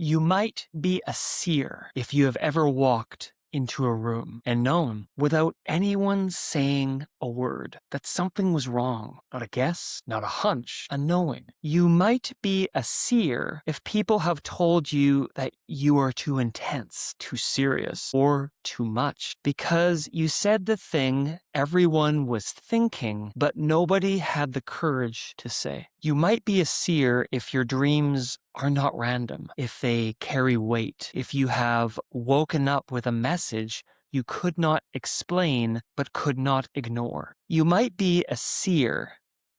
You might be a seer if you have ever walked into a room and known without anyone saying a word that something was wrong. Not a guess, not a hunch, a knowing. You might be a seer if people have told you that you are too intense, too serious, or too much because you said the thing everyone was thinking, but nobody had the courage to say. You might be a seer if your dreams are not random, if they carry weight, if you have woken up with a message you could not explain but could not ignore. You might be a seer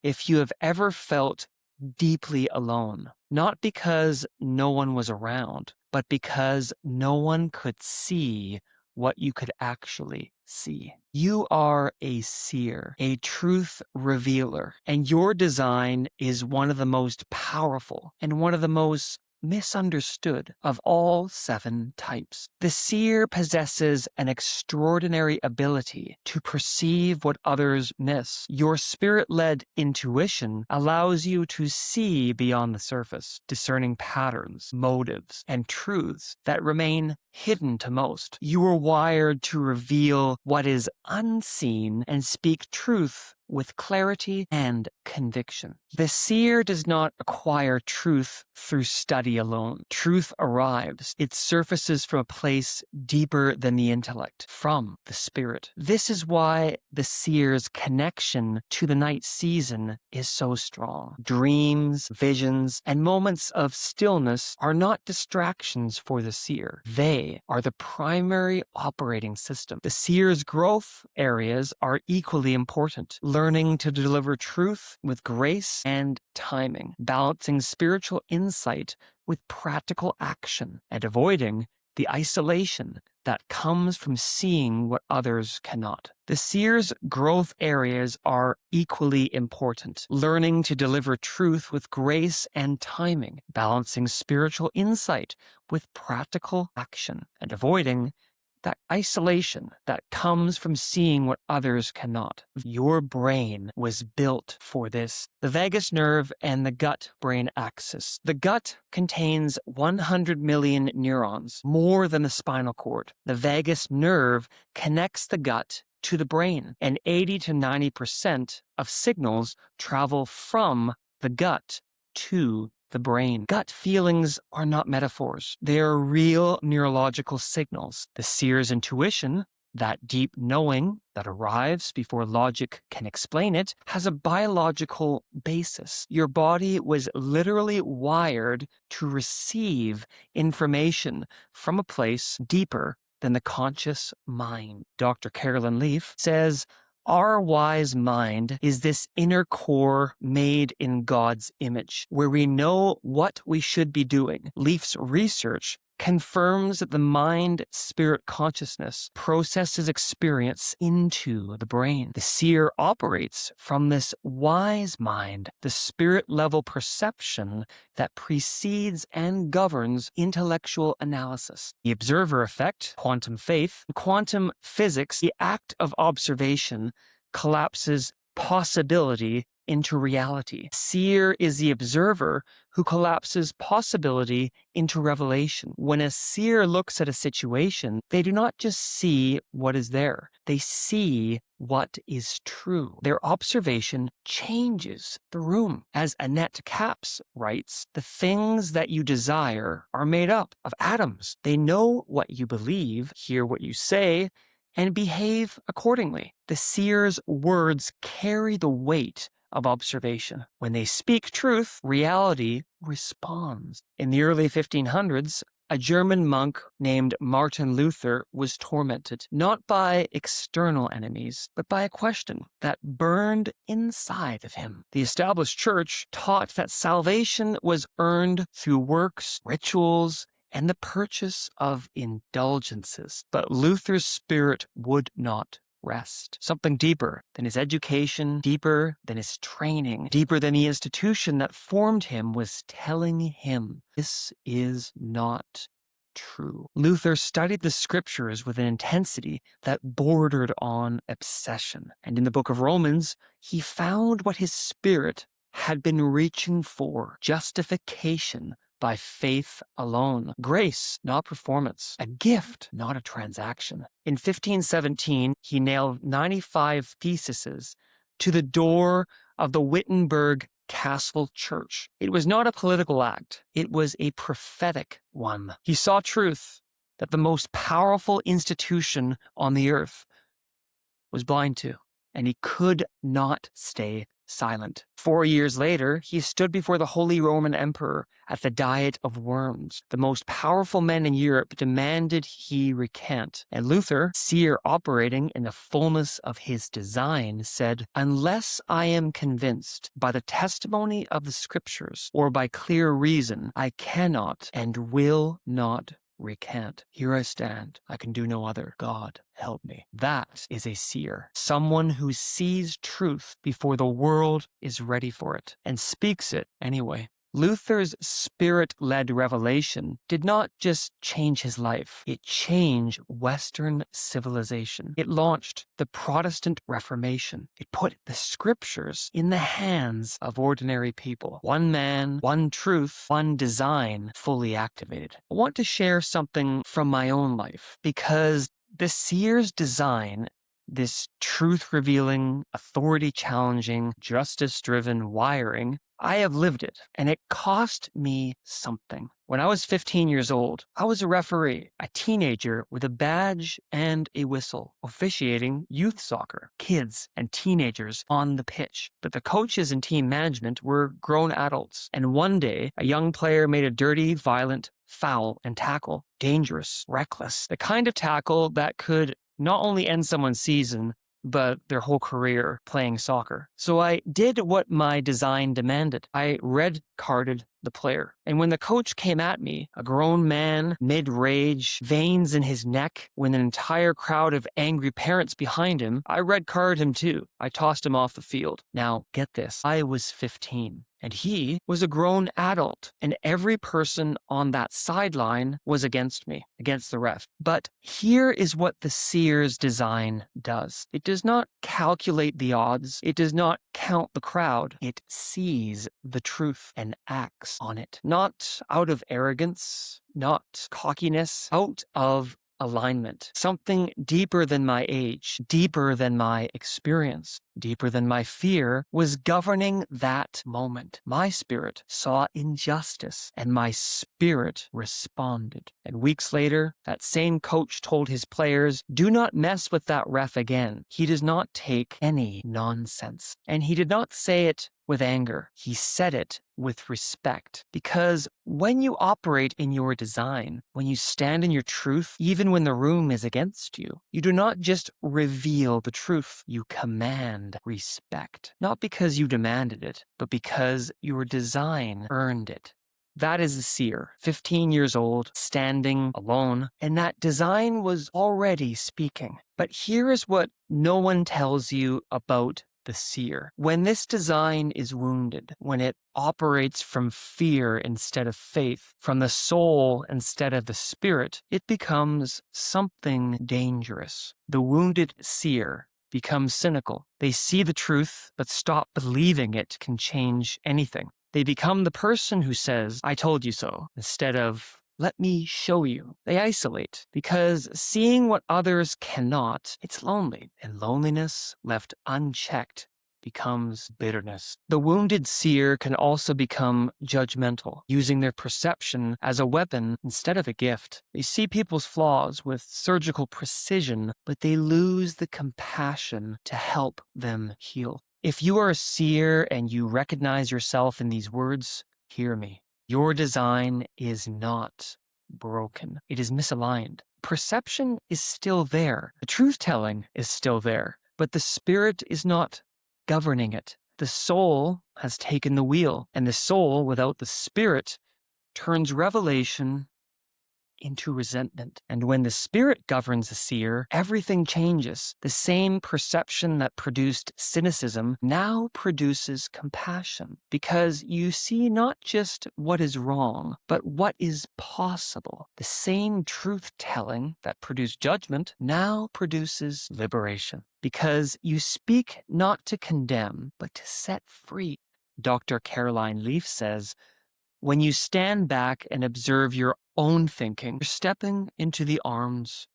if you have ever felt deeply alone, not because no one was around, but because no one could see what you could actually see. You are a seer, a truth revealer, and your design is one of the most powerful and one of the most misunderstood of all 7 types. The seer possesses an extraordinary ability to perceive what others miss. Your spirit-led intuition allows you to see beyond the surface, discerning patterns, motives, and truths that remain hidden to most. You are wired to reveal what is unseen and speak truth with clarity and conviction. The seer does not acquire truth through study alone. Truth arrives. It surfaces from a place deeper than the intellect, from the spirit. This is why the seer's connection to the night season is so strong. Dreams, visions, and moments of stillness are not distractions for the seer. They are the primary operating system. The seer's growth areas are equally important. Learning to deliver truth with grace and timing, balancing spiritual insight with practical action, and avoiding the isolation that comes from seeing what others cannot. The seer's growth areas are equally important. Learning to deliver truth with grace and timing, balancing spiritual insight with practical action, and avoiding that isolation that comes from seeing what others cannot. Your brain was built for this. The vagus nerve and the gut-brain axis. The gut contains 100 million neurons, more than the spinal cord. The vagus nerve connects the gut to the brain, and 80 to 90% of signals travel from the gut to the brain. Gut feelings are not metaphors. They are real neurological signals. The seer's intuition, that deep knowing that arrives before logic can explain it, has a biological basis. Your body was literally wired to receive information from a place deeper than the conscious mind. Dr. Carolyn Leaf says, our wise mind is this inner core made in God's image, where we know what we should be doing. Leaf's research confirms that the mind-spirit consciousness processes experience into the brain. The seer operates from this wise mind, the spirit-level perception that precedes and governs intellectual analysis. The observer effect, quantum faith, quantum physics, the act of observation collapses possibility into reality. Seer is the observer who collapses possibility into revelation. When a seer looks at a situation, they do not just see what is there. They see what is true. Their observation changes the room. As Annette Capps writes, the things that you desire are made up of atoms. They know what you believe, hear what you say, and behave accordingly. The seer's words carry the weight of observation. When they speak truth, reality responds. In the early 1500s, a German monk named Martin Luther was tormented, not by external enemies, but by a question that burned inside of him. The established church taught that salvation was earned through works, rituals, and the purchase of indulgences. But Luther's spirit would not rest. Something deeper than his education, deeper than his training, deeper than the institution that formed him was telling him, this is not true. Luther studied the scriptures with an intensity that bordered on obsession. And in the book of Romans, he found what his spirit had been reaching for: justification by faith alone. Grace, not performance. A gift, not a transaction. In 1517, he nailed 95 theses to the door of the Wittenberg Castle Church. It was not a political act. It was a prophetic one. He saw truth that the most powerful institution on the earth was blind to, and he could not stay silent. 4 years later, he stood before the Holy Roman Emperor at the Diet of Worms. The most powerful men in Europe demanded he recant, and Luther, seer operating in the fullness of his design, said, "Unless I am convinced by the testimony of the Scriptures or by clear reason, I cannot and will not recant. Here I stand. I can do no other. God, help me." That is a seer. Someone who sees truth before the world is ready for it and speaks it anyway. Luther's spirit-led revelation did not just change his life. It changed Western civilization. It launched the Protestant Reformation. It put the Scriptures in the hands of ordinary people. One man, one truth, one design fully activated. I want to share something from my own life because the seer's design, this truth-revealing, authority-challenging, justice-driven wiring, I have lived it, and it cost me something. When I was 15 years old, I was a referee, a teenager with a badge and a whistle, officiating youth soccer, kids and teenagers on the pitch. But the coaches and team management were grown adults, and one day, a young player made a dirty, violent foul and tackle, dangerous, reckless, the kind of tackle that could not only end someone's season, but their whole career playing soccer. So I did what my design demanded. I red carded the player. And when the coach came at me, a grown man, mid-rage, veins in his neck, with an entire crowd of angry parents behind him, I red carded him too. I tossed him off the field. Now, get this. I was 15. And he was a grown adult, and every person on that sideline was against me, against the ref. But here is what the seer's design does. It does not calculate the odds. It does not count the crowd. It sees the truth and acts on it. Not out of arrogance, not cockiness, out of alignment. Something deeper than my age, deeper than my experience, deeper than my fear was governing that moment. My spirit saw injustice and my spirit responded. And weeks later, that same coach told his players, "Do not mess with that ref again. He does not take any nonsense." And he did not say it with anger. He said it with respect. Because when you operate in your design, when you stand in your truth, even when the room is against you, you do not just reveal the truth, you command respect. Not because you demanded it, but because your design earned it. That is the seer, 15 years old, standing alone, and that design was already speaking. But here is what no one tells you about the seer. When this design is wounded, when it operates from fear instead of faith, from the soul instead of the spirit, it becomes something dangerous. The wounded seer becomes cynical. They see the truth, but stop believing it can change anything. They become the person who says, "I told you so," instead of, "Let me show you." They isolate because seeing what others cannot, it's lonely. And loneliness left unchecked becomes bitterness. The wounded seer can also become judgmental, using their perception as a weapon instead of a gift. They see people's flaws with surgical precision, but they lose the compassion to help them heal. If you are a seer and you recognize yourself in these words, hear me. Your design is not broken. It is misaligned. Perception is still there. The truth-telling is still there, but the spirit is not governing it. The soul has taken the wheel, and the soul without the spirit turns revelation into resentment. And when the spirit governs the seer, everything changes. The same perception that produced cynicism now produces compassion, because you see not just what is wrong, but what is possible. The same truth-telling that produced judgment now produces liberation, because you speak not to condemn, but to set free. Dr. Caroline Leaf says, When you stand back and observe your own thinking, you're stepping into the arms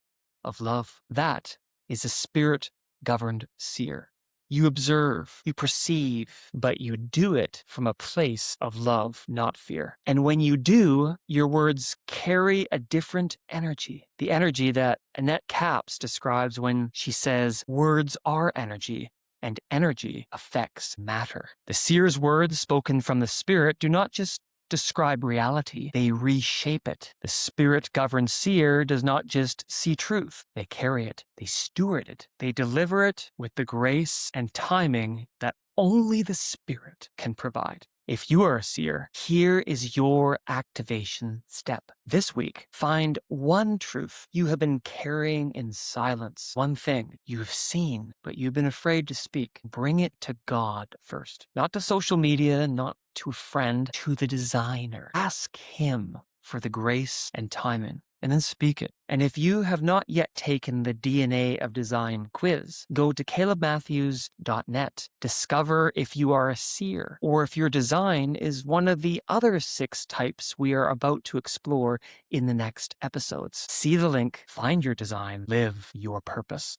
of love. That is a spirit-governed seer. You observe, you perceive, but you do it from a place of love, not fear. And when you do, your words carry a different energy. The energy that Annette Capps describes when she says, words are energy, and energy affects matter. The seer's words spoken from the spirit do not just describe reality, they reshape it. The spirit-governed seer does not just see truth, they carry it, they steward it, they deliver it with the grace and timing that only the Spirit can provide. If you are a seer, here is your activation step. This week, find one truth you have been carrying in silence, one thing you've seen, but you've been afraid to speak. Bring it to God first, not to social media, not to a friend, to the designer. Ask him for the grace and timing, and then speak it. And if you have not yet taken the DNA of Design quiz, go to calebmatthews.net. Discover if you are a seer, or if your design is one of the other 6 types we are about to explore in the next episodes. See the link, find your design, live your purpose.